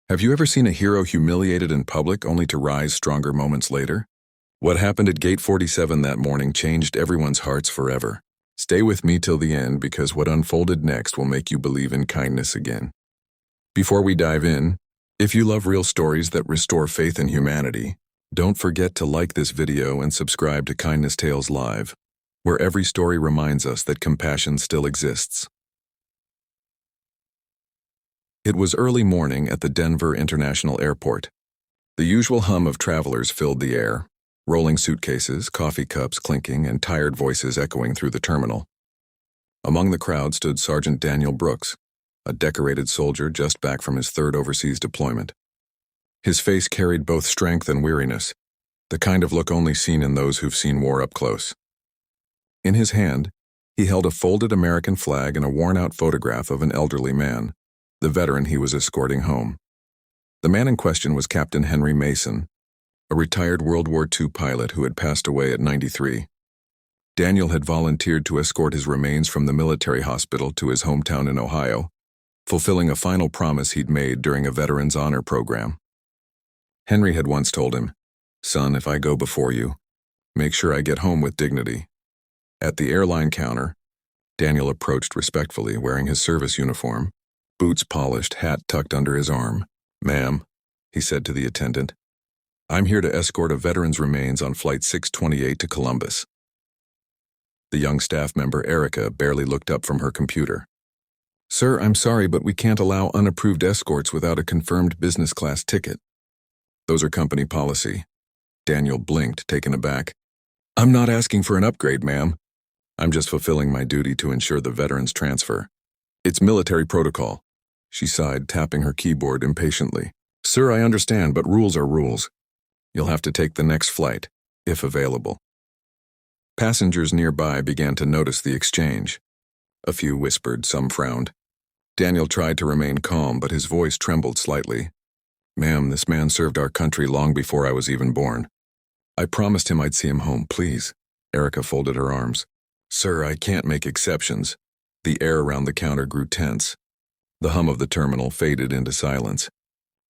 Have you ever seen a hero humiliated in public only to rise stronger moments later? What happened at Gate 47 that morning changed everyone's hearts forever. Stay with me till the end because what unfolded next will make you believe in kindness again. Before we dive in, if you love real stories that restore faith in humanity, don't forget to like this video and subscribe to Kindness Tales Live, where every story reminds us that compassion still exists. It was early morning at the Denver International Airport. The usual hum of travelers filled the air, rolling suitcases, coffee cups clinking, and tired voices echoing through the terminal. Among the crowd stood Sergeant Daniel Brooks, a decorated soldier just back from his third overseas deployment. His face carried both strength and weariness, the kind of look only seen in those who've seen war up close. In his hand, he held a folded American flag and a worn-out photograph of an elderly man, the veteran he was escorting home. The man in question was Captain Henry Mason, a retired World War II pilot who had passed away at 93. Daniel had volunteered to escort his remains from the military hospital to his hometown in Ohio, fulfilling a final promise he'd made during a Veterans Honor program. Henry had once told him, "Son, if I go before you, make sure I get home with dignity." At the airline counter, Daniel approached respectfully, wearing his service uniform, boots polished, hat tucked under his arm. "Ma'am," he said to the attendant, "I'm here to escort a veteran's remains on Flight 628 to Columbus." The young staff member, Erica, barely looked up from her computer. "Sir, I'm sorry, but we can't allow unapproved escorts without a confirmed business class ticket. Those are company policy." Daniel blinked, taken aback. "I'm not asking for an upgrade, ma'am. I'm just fulfilling my duty to ensure the veteran's transfer. It's military protocol." She sighed, tapping her keyboard impatiently. "Sir, I understand, but rules are rules. You'll have to take the next flight, if available." Passengers nearby began to notice the exchange. A few whispered, some frowned. Daniel tried to remain calm, but his voice trembled slightly. "Ma'am, this man served our country long before I was even born. I promised him I'd see him home, please." Erica folded her arms. "Sir, I can't make exceptions." The air around the counter grew tense. The hum of the terminal faded into silence.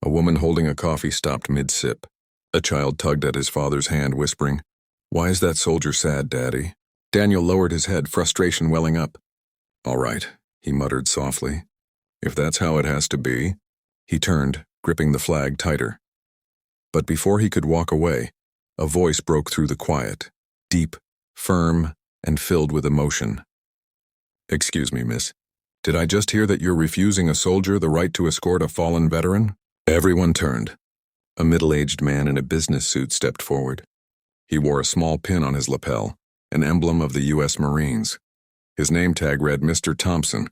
A woman holding a coffee stopped mid-sip. A child tugged at his father's hand, whispering, "Why is that soldier sad, Daddy?" Daniel lowered his head, frustration welling up. "All right," he muttered softly. "If that's how it has to be." He turned, gripping the flag tighter. But before he could walk away, a voice broke through the quiet, deep, firm, and filled with emotion. "Excuse me, miss. Did I just hear that you're refusing a soldier the right to escort a fallen veteran?" Everyone turned. A middle-aged man in a business suit stepped forward. He wore a small pin on his lapel, an emblem of the U.S. Marines. His name tag read Mr. Thompson,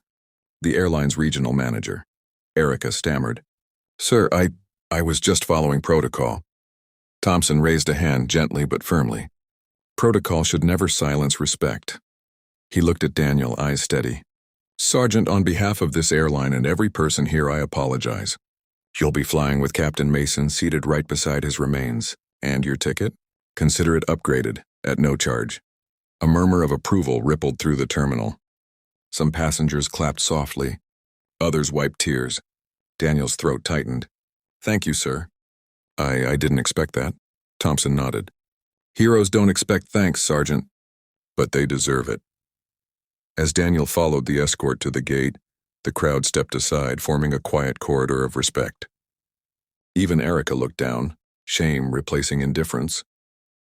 the airline's regional manager. Erica stammered, "Sir, I was just following protocol." Thompson raised a hand gently but firmly. Protocol should never silence respect. He looked at Daniel, eyes steady. "Sergeant, on behalf of this airline and every person here, I apologize. You'll be flying with Captain Mason seated right beside his remains. And your ticket? Consider it upgraded, at no charge." A murmur of approval rippled through the terminal. Some passengers clapped softly. Others wiped tears. Daniel's throat tightened. "Thank you, sir." I didn't expect that." Thompson nodded. "Heroes don't expect thanks, Sergeant. But they deserve it." As Daniel followed the escort to the gate, the crowd stepped aside, forming a quiet corridor of respect. Even Erica looked down, shame replacing indifference.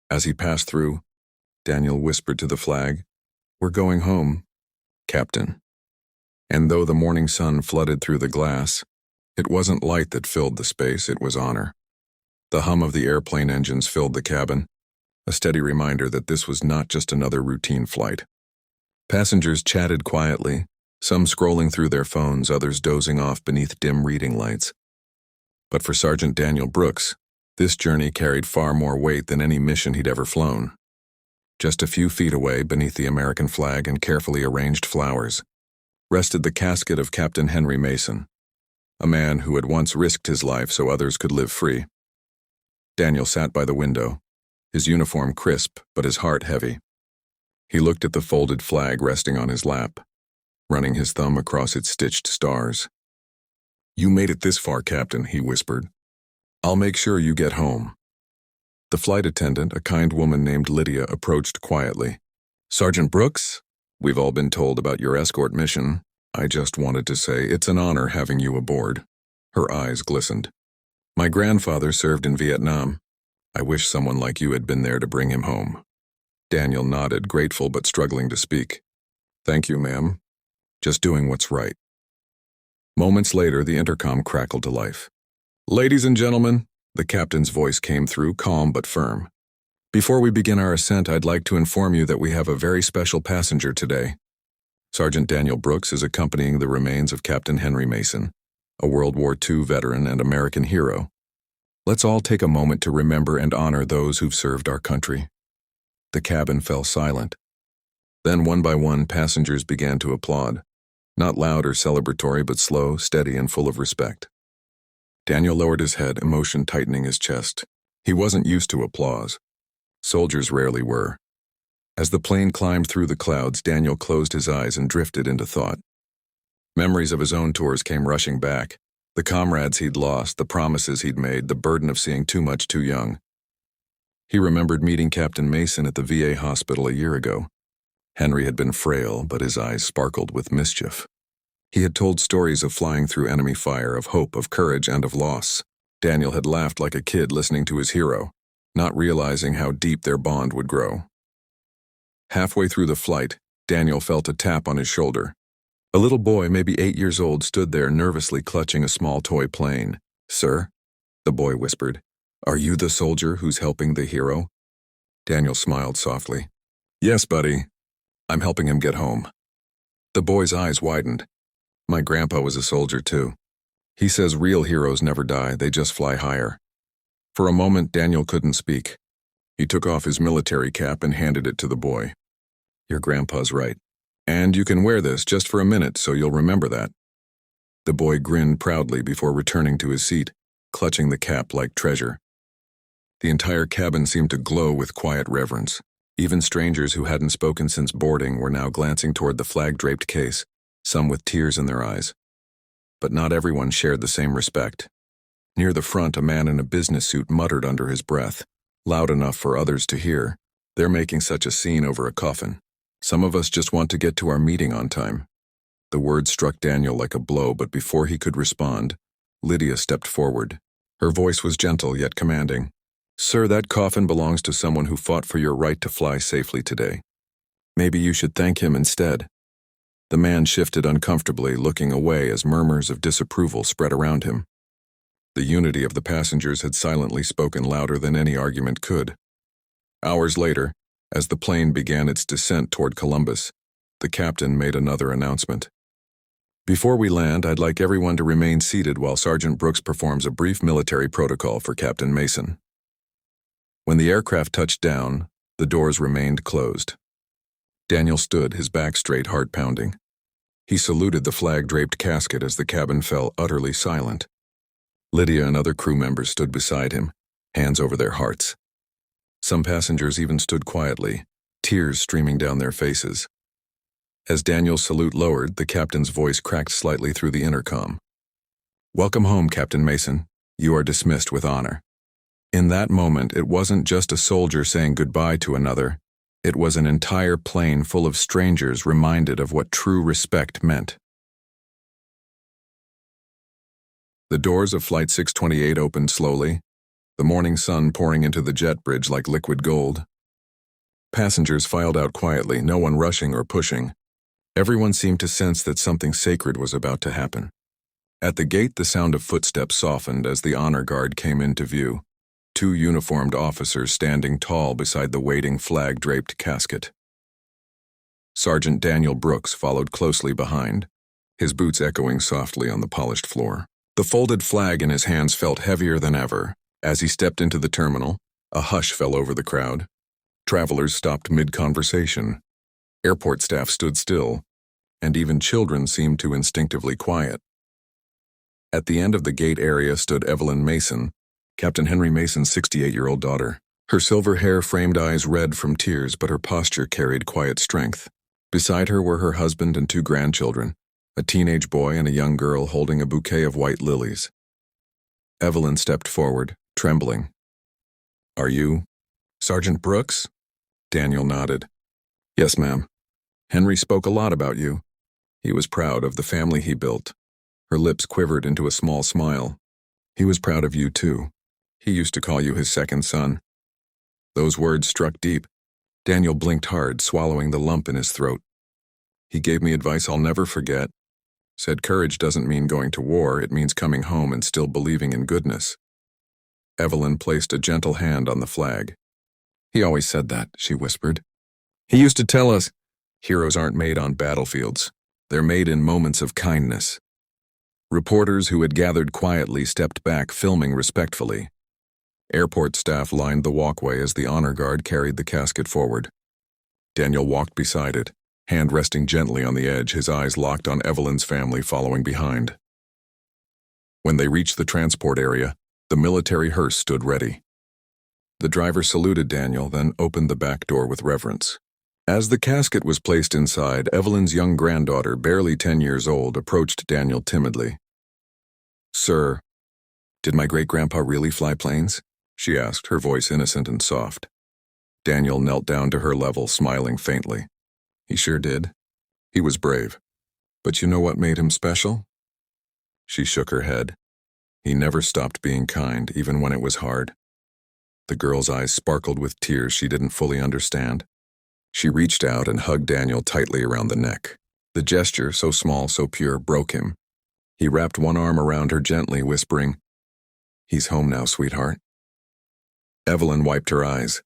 As he passed through, Daniel whispered to the flag, "We're going home, Captain." And though the morning sun flooded through the glass, it wasn't light that filled the space, it was honor. The hum of the airplane engines filled the cabin, a steady reminder that this was not just another routine flight. Passengers chatted quietly, some scrolling through their phones, others dozing off beneath dim reading lights. But for Sergeant Daniel Brooks, this journey carried far more weight than any mission he'd ever flown. Just a few feet away, beneath the American flag and carefully arranged flowers, rested the casket of Captain Henry Mason, a man who had once risked his life so others could live free. Daniel sat by the window, his uniform crisp but his heart heavy. He looked at the folded flag resting on his lap, running his thumb across its stitched stars. You made it this far, Captain, he whispered. I'll make sure you get home. The flight attendant, a kind woman named Lydia, approached quietly. Sergeant Brooks, we've all been told about your escort mission. I just wanted to say it's an honor having you aboard. Her eyes glistened. My grandfather served in Vietnam. I wish someone like you had been there to bring him home. Daniel nodded, grateful but struggling to speak. Thank you, ma'am. Just doing what's right. Moments later, the intercom crackled to life. Ladies and gentlemen, the captain's voice came through, calm but firm. Before we begin our ascent, I'd like to inform you that we have a very special passenger today. Sergeant Daniel Brooks is accompanying the remains of Captain Henry Mason, a World War II veteran and American hero. Let's all take a moment to remember and honor those who've served our country. The cabin fell silent. Then, one by one, passengers began to applaud. Not loud or celebratory, but slow, steady, and full of respect. Daniel lowered his head, emotion tightening his chest. He wasn't used to applause. Soldiers rarely were. As the plane climbed through the clouds, Daniel closed his eyes and drifted into thought. Memories of his own tours came rushing back. The comrades he'd lost, the promises he'd made, the burden of seeing too much too young. He remembered meeting Captain Mason at the VA hospital a year ago. Henry had been frail, but his eyes sparkled with mischief. He had told stories of flying through enemy fire, of hope, of courage, and of loss. Daniel had laughed like a kid listening to his hero, not realizing how deep their bond would grow. Halfway through the flight, Daniel felt a tap on his shoulder. A little boy, maybe 8 years old, stood there nervously clutching a small toy plane. Sir, the boy whispered, are you the soldier who's helping the hero? Daniel smiled softly. Yes, buddy. I'm helping him get home. The boy's eyes widened. My grandpa was a soldier too. He says real heroes never die, they just fly higher. For a moment, Daniel couldn't speak. He took off his military cap and handed it to the boy. Your grandpa's right. And you can wear this just for a minute so you'll remember that. The boy grinned proudly before returning to his seat, clutching the cap like treasure. The entire cabin seemed to glow with quiet reverence. Even strangers who hadn't spoken since boarding were now glancing toward the flag-draped case, some with tears in their eyes. But not everyone shared the same respect. Near the front, a man in a business suit muttered under his breath, loud enough for others to hear, "They're making such a scene over a coffin. Some of us just want to get to our meeting on time." The words struck Daniel like a blow, but before he could respond, Lydia stepped forward. Her voice was gentle yet commanding. "Sir, that coffin belongs to someone who fought for your right to fly safely today. Maybe you should thank him instead." The man shifted uncomfortably, looking away as murmurs of disapproval spread around him. The unity of the passengers had silently spoken louder than any argument could. Hours later, as the plane began its descent toward Columbus, the captain made another announcement. "Before we land, I'd like everyone to remain seated while Sergeant Brooks performs a brief military protocol for Captain Mason." When the aircraft touched down, the doors remained closed. Daniel stood, his back straight, heart pounding. He saluted the flag-draped casket as the cabin fell utterly silent. Lydia and other crew members stood beside him, hands over their hearts. Some passengers even stood quietly, tears streaming down their faces. As Daniel's salute lowered, the captain's voice cracked slightly through the intercom. "Welcome home, Captain Mason. You are dismissed with honor." In that moment, it wasn't just a soldier saying goodbye to another. It was an entire plane full of strangers reminded of what true respect meant. The doors of Flight 628 opened slowly, the morning sun pouring into the jet bridge like liquid gold. Passengers filed out quietly, no one rushing or pushing. Everyone seemed to sense that something sacred was about to happen. At the gate, the sound of footsteps softened as the honor guard came into view. 2 uniformed officers standing tall beside the waiting flag-draped casket. Sergeant Daniel Brooks followed closely behind, his boots echoing softly on the polished floor. The folded flag in his hands felt heavier than ever. As he stepped into the terminal, a hush fell over the crowd. Travelers stopped mid-conversation. Airport staff stood still, and even children seemed to instinctively quiet. At the end of the gate area stood Evelyn Mason, Captain Henry Mason's 68-year-old daughter. Her silver hair framed eyes red from tears, but her posture carried quiet strength. Beside her were her husband and 2 grandchildren, a teenage boy and a young girl holding a bouquet of white lilies. Evelyn stepped forward, trembling. "Are you Sergeant Brooks?" Daniel nodded. "Yes, ma'am. Henry spoke a lot about you. He was proud of the family he built." Her lips quivered into a small smile. "He was proud of you, too. He used to call you his second son." Those words struck deep. Daniel blinked hard, swallowing the lump in his throat. "He gave me advice I'll never forget. Said courage doesn't mean going to war, it means coming home and still believing in goodness." Evelyn placed a gentle hand on the flag. "He always said that," she whispered. "He used to tell us, heroes aren't made on battlefields. They're made in moments of kindness." Reporters who had gathered quietly stepped back, filming respectfully. Airport staff lined the walkway as the honor guard carried the casket forward. Daniel walked beside it, hand resting gently on the edge, his eyes locked on Evelyn's family following behind. When they reached the transport area, the military hearse stood ready. The driver saluted Daniel, then opened the back door with reverence. As the casket was placed inside, Evelyn's young granddaughter, barely 10 years old, approached Daniel timidly. "Sir, did my great-grandpa really fly planes?" she asked, her voice innocent and soft. Daniel knelt down to her level, smiling faintly. "He sure did. He was brave. But you know what made him special?" She shook her head. "He never stopped being kind, even when it was hard." The girl's eyes sparkled with tears she didn't fully understand. She reached out and hugged Daniel tightly around the neck. The gesture, so small, so pure, broke him. He wrapped one arm around her gently, whispering, "He's home now, sweetheart." Evelyn wiped her eyes.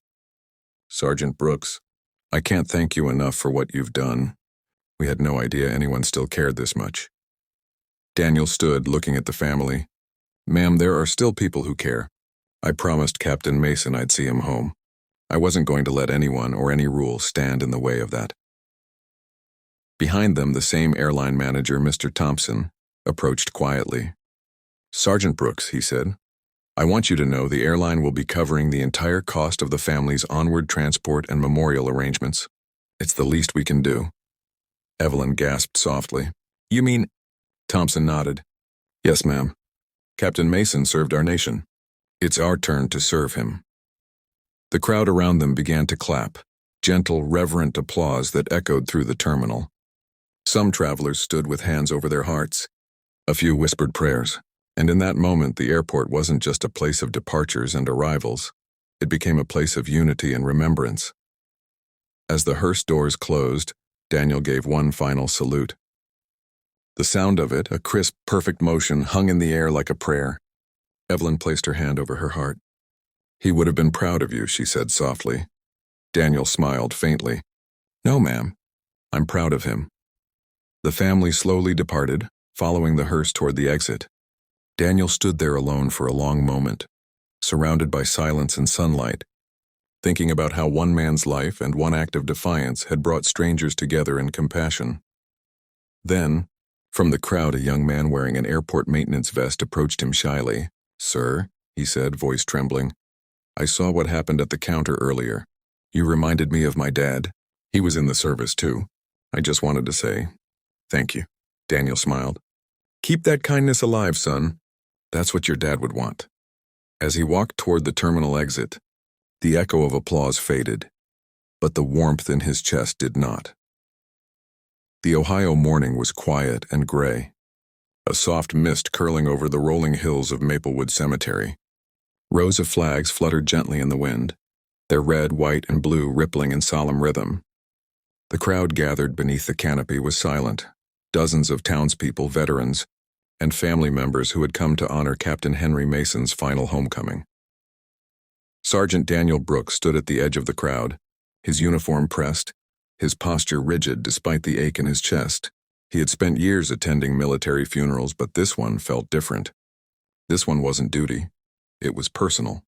"Sergeant Brooks, I can't thank you enough for what you've done. We had no idea anyone still cared this much." Daniel stood, looking at the family. "Ma'am, there are still people who care. I promised Captain Mason I'd see him home. I wasn't going to let anyone or any rule stand in the way of that." Behind them, the same airline manager, Mr. Thompson, approached quietly. "Sergeant Brooks," he said, "I want you to know the airline will be covering the entire cost of the family's onward transport and memorial arrangements. It's the least we can do." Evelyn gasped softly. "You mean—" Thompson nodded. "Yes, ma'am. Captain Mason served our nation. It's our turn to serve him." The crowd around them began to clap, gentle, reverent applause that echoed through the terminal. Some travelers stood with hands over their hearts. A few whispered prayers, and in that moment the airport wasn't just a place of departures and arrivals. It became a place of unity and remembrance. As the hearse doors closed, Daniel gave one final salute. The sound of it, a crisp, perfect motion, hung in the air like a prayer. Evelyn placed her hand over her heart. "He would have been proud of you," she said softly. Daniel smiled faintly. "No, ma'am. I'm proud of him." The family slowly departed, following the hearse toward the exit. Daniel stood there alone for a long moment, surrounded by silence and sunlight, thinking about how one man's life and one act of defiance had brought strangers together in compassion. Then, from the crowd, a young man wearing an airport maintenance vest approached him shyly. "Sir," he said, voice trembling, "I saw what happened at the counter earlier. You reminded me of my dad. He was in the service too. I just wanted to say, thank you." Daniel smiled. "Keep that kindness alive, son. That's what your dad would want." As he walked toward the terminal exit, the echo of applause faded, but the warmth in his chest did not. The Ohio morning was quiet and gray, a soft mist curling over the rolling hills of Maplewood Cemetery. Rows of flags fluttered gently in the wind, their red, white, and blue rippling in solemn rhythm. The crowd gathered beneath the canopy was silent, dozens of townspeople, veterans, and family members who had come to honor Captain Henry Mason's final homecoming. Sergeant Daniel Brooks stood at the edge of the crowd, his uniform pressed, his posture rigid despite the ache in his chest. He had spent years attending military funerals, but this one felt different. This one wasn't duty. It was personal.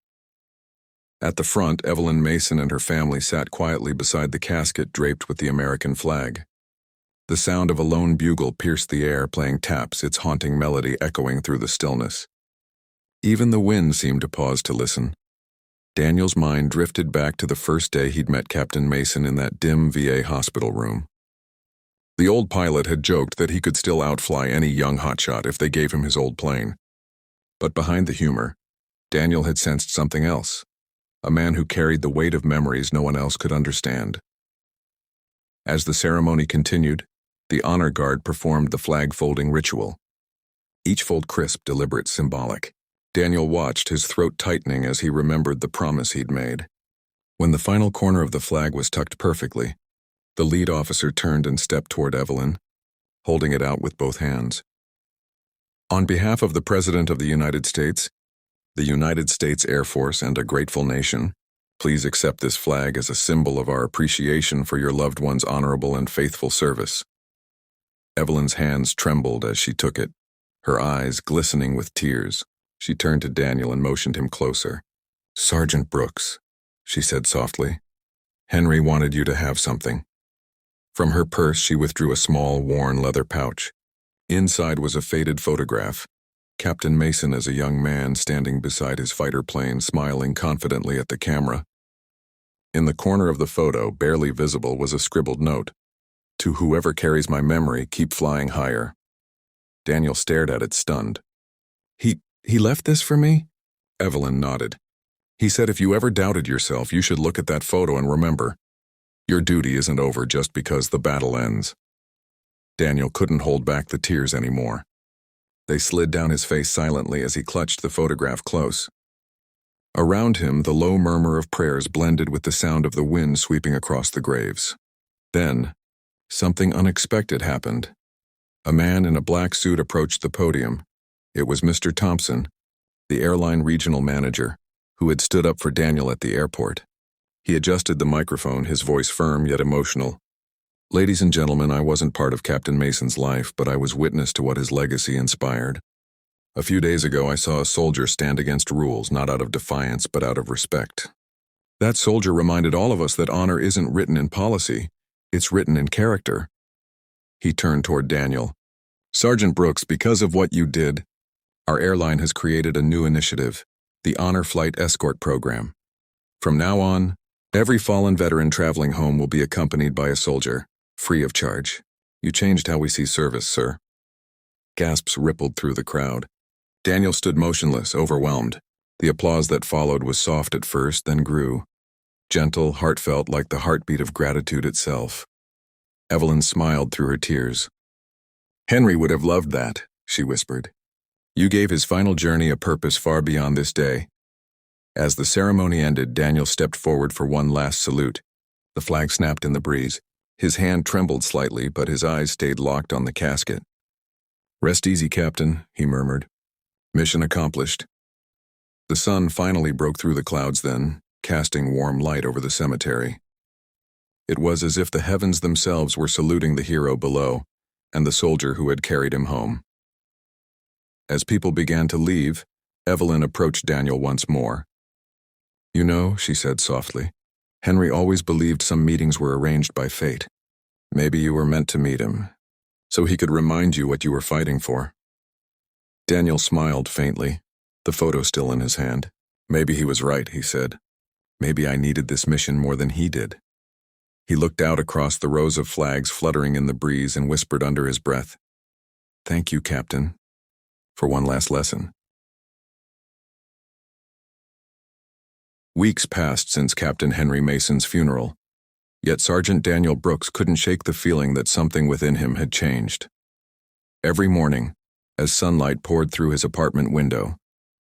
At the front, Evelyn Mason and her family sat quietly beside the casket draped with the American flag. The sound of a lone bugle pierced the air, playing taps, its haunting melody echoing through the stillness. Even the wind seemed to pause to listen. Daniel's mind drifted back to the first day he'd met Captain Mason in that dim VA hospital room. The old pilot had joked that he could still outfly any young hotshot if they gave him his old plane. But behind the humor, Daniel had sensed something else, a man who carried the weight of memories no one else could understand. As the ceremony continued, the honor guard performed the flag-folding ritual. Each fold crisp, deliberate, symbolic. Daniel watched, his throat tightening as he remembered the promise he'd made. When the final corner of the flag was tucked perfectly, the lead officer turned and stepped toward Evelyn, holding it out with both hands. On behalf of the President of the United States Air Force, and a grateful nation, please accept this flag as a symbol of our appreciation for your loved one's honorable and faithful service. Evelyn's hands trembled as she took it, her eyes glistening with tears. She turned to Daniel and motioned him closer. "Sergeant Brooks," she said softly, "Henry wanted you to have something." From her purse, she withdrew a small, worn leather pouch. Inside was a faded photograph. Captain Mason as a young man standing beside his fighter plane, smiling confidently at the camera. In the corner of the photo, barely visible, was a scribbled note. "To whoever carries my memory, keep flying higher." Daniel stared at it, stunned. He left this for me?" Evelyn nodded. "He said if you ever doubted yourself, you should look at that photo and remember, your duty isn't over just because the battle ends." Daniel couldn't hold back the tears anymore. They slid down his face silently as he clutched the photograph close. Around him, the low murmur of prayers blended with the sound of the wind sweeping across the graves. Then, something unexpected happened. A man in a black suit approached the podium. It was Mr. Thompson, the airline regional manager, who had stood up for Daniel at the airport. He adjusted the microphone, his voice firm yet emotional. "Ladies and gentlemen, I wasn't part of Captain Mason's life, but I was witness to what his legacy inspired. A few days ago, I saw a soldier stand against rules, not out of defiance, but out of respect. That soldier reminded all of us that honor isn't written in policy, it's written in character." He turned toward Daniel. "Sergeant Brooks, because of what you did, our airline has created a new initiative, the Honor Flight Escort Program. From now on, every fallen veteran traveling home will be accompanied by a soldier, free of charge. You changed how we see service, sir." Gasps rippled through the crowd. Daniel stood motionless, overwhelmed. The applause that followed was soft at first, then grew. Gentle, heartfelt, like the heartbeat of gratitude itself. Evelyn smiled through her tears. "Henry would have loved that," she whispered. "You gave his final journey a purpose far beyond this day." As the ceremony ended, Daniel stepped forward for one last salute. The flag snapped in the breeze. His hand trembled slightly, but his eyes stayed locked on the casket. "Rest easy, Captain," he murmured. "Mission accomplished." The sun finally broke through the clouds then, casting warm light over the cemetery. It was as if the heavens themselves were saluting the hero below and the soldier who had carried him home. As people began to leave, Evelyn approached Daniel once more. "You know," she said softly, "Henry always believed some meetings were arranged by fate. Maybe you were meant to meet him, so he could remind you what you were fighting for." Daniel smiled faintly, the photo still in his hand. "Maybe he was right," he said. "Maybe I needed this mission more than he did." He looked out across the rows of flags fluttering in the breeze and whispered under his breath, "Thank you, Captain, for one last lesson." Weeks passed since Captain Henry Mason's funeral, yet Sergeant Daniel Brooks couldn't shake the feeling that something within him had changed. Every morning, as sunlight poured through his apartment window,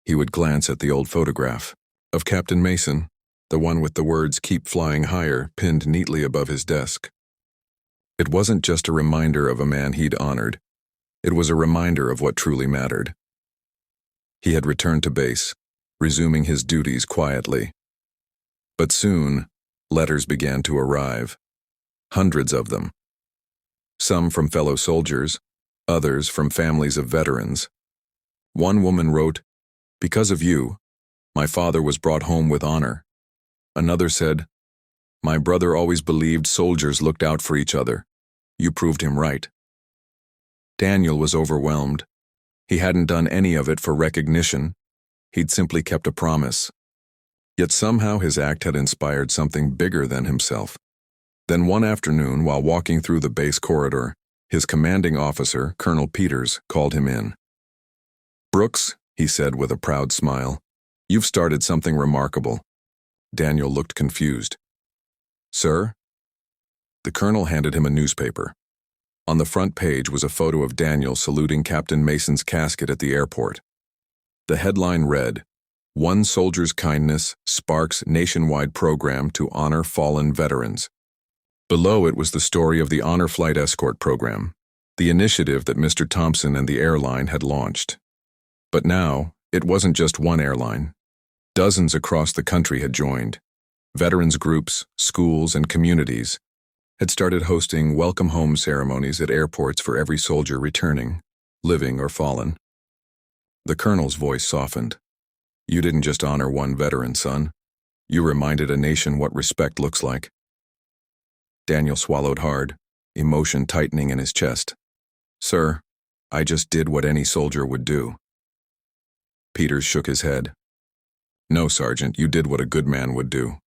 he would glance at the old photograph of Captain Mason, the one with the words "Keep Flying Higher" pinned neatly above his desk. It wasn't just a reminder of a man he'd honored, it was a reminder of what truly mattered. He had returned to base, resuming his duties quietly. But soon, letters began to arrive. Hundreds of them. Some from fellow soldiers, others from families of veterans. One woman wrote, "Because of you, my father was brought home with honor." Another said, "My brother always believed soldiers looked out for each other. You proved him right." Daniel was overwhelmed. He hadn't done any of it for recognition. He'd simply kept a promise. Yet somehow his act had inspired something bigger than himself. Then one afternoon, while walking through the base corridor, His commanding officer, Colonel Peters, called him in. "Brooks," he said with a proud smile, "you've started something remarkable." Daniel looked confused. "Sir?" The colonel handed him a newspaper. On the front page was a photo of Daniel saluting Captain Mason's casket at the airport. The headline read, "One Soldier's Kindness Sparks Nationwide Program to Honor Fallen Veterans." Below it was the story of the Honor Flight Escort program, the initiative that Mr. Thompson and the airline had launched. But now, it wasn't just one airline. Dozens across the country had joined. Veterans groups, schools, and communities had started hosting welcome home ceremonies at airports for every soldier returning, living or fallen. The colonel's voice softened. "You didn't just honor one veteran, son. You reminded a nation what respect looks like." Daniel swallowed hard, emotion tightening in his chest. "Sir, I just did what any soldier would do." Peters shook his head. "No, Sergeant, you did what a good man would do."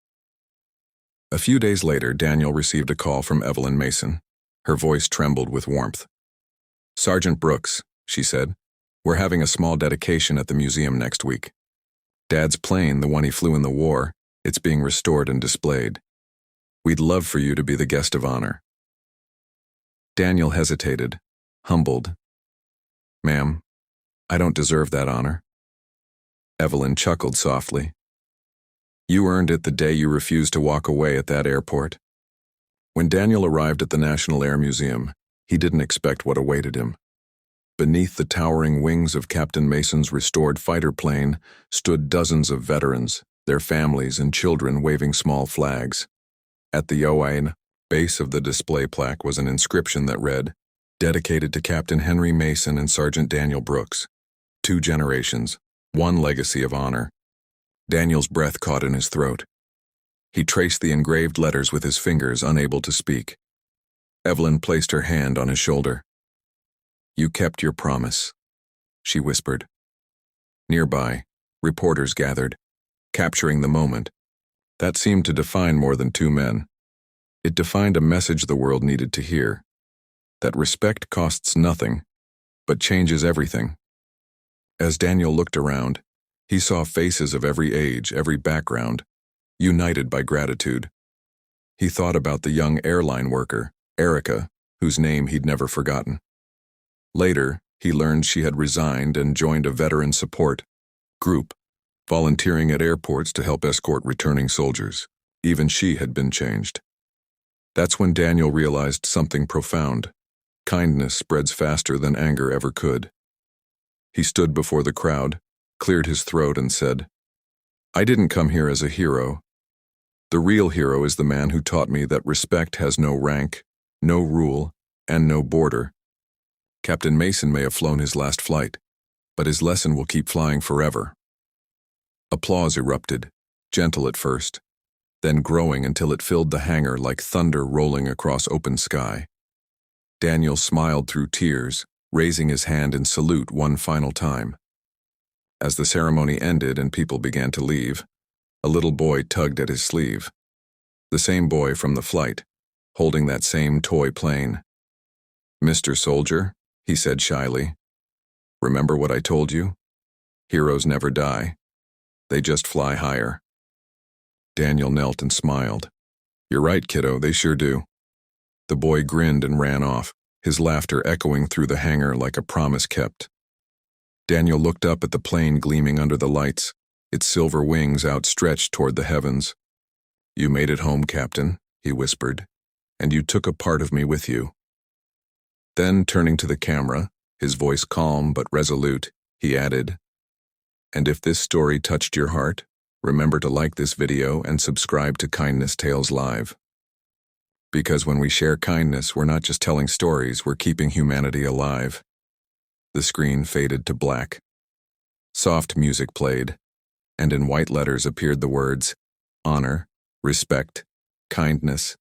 A few days later, Daniel received a call from Evelyn Mason. Her voice trembled with warmth. "Sergeant Brooks," she said, "we're having a small dedication at the museum next week. Dad's plane, the one he flew in the war, it's being restored and displayed. We'd love for you to be the guest of honor." Daniel hesitated, humbled. "Ma'am, I don't deserve that honor." Evelyn chuckled softly. "You earned it the day you refused to walk away at that airport." When Daniel arrived at the National Air Museum, he didn't expect what awaited him. Beneath the towering wings of Captain Mason's restored fighter plane stood dozens of veterans, their families and children waving small flags. At the OIN base of the display plaque was an inscription that read, "Dedicated to Captain Henry Mason and Sergeant Daniel Brooks. 2 generations, 1 legacy of honor." Daniel's breath caught in his throat. He traced the engraved letters with his fingers, unable to speak. Evelyn placed her hand on his shoulder. "You kept your promise," she whispered. Nearby, reporters gathered, capturing the moment. That seemed to define more than 2 men. It defined a message the world needed to hear. That respect costs nothing, but changes everything. As Daniel looked around, he saw faces of every age, every background, united by gratitude. He thought about the young airline worker, Erica, whose name he'd never forgotten. Later, he learned she had resigned and joined a veteran support group, volunteering at airports to help escort returning soldiers. Even she had been changed. That's when Daniel realized something profound. Kindness spreads faster than anger ever could. He stood before the crowd, cleared his throat and said, "I didn't come here as a hero. The real hero is the man who taught me that respect has no rank, no rule, and no border. Captain Mason may have flown his last flight, but his lesson will keep flying forever." Applause erupted, gentle at first, then growing until it filled the hangar like thunder rolling across open sky. Daniel smiled through tears, raising his hand in salute one final time. As the ceremony ended and people began to leave, a little boy tugged at his sleeve. The same boy from the flight, holding that same toy plane. "Mr. Soldier," he said shyly, "remember what I told you? Heroes never die. They just fly higher." Daniel knelt and smiled. "You're right, kiddo, they sure do." The boy grinned and ran off, his laughter echoing through the hangar like a promise kept. Daniel looked up at the plane gleaming under the lights, its silver wings outstretched toward the heavens. "You made it home, Captain," he whispered, "and you took a part of me with you." Then, turning to the camera, his voice calm but resolute, he added, "And if this story touched your heart, remember to like this video and subscribe to Kindness Tales Live. Because when we share kindness, we're not just telling stories, we're keeping humanity alive." The screen faded to black. Soft music played, and in white letters appeared the words, "Honor, respect, kindness,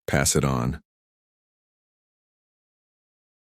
pass it on."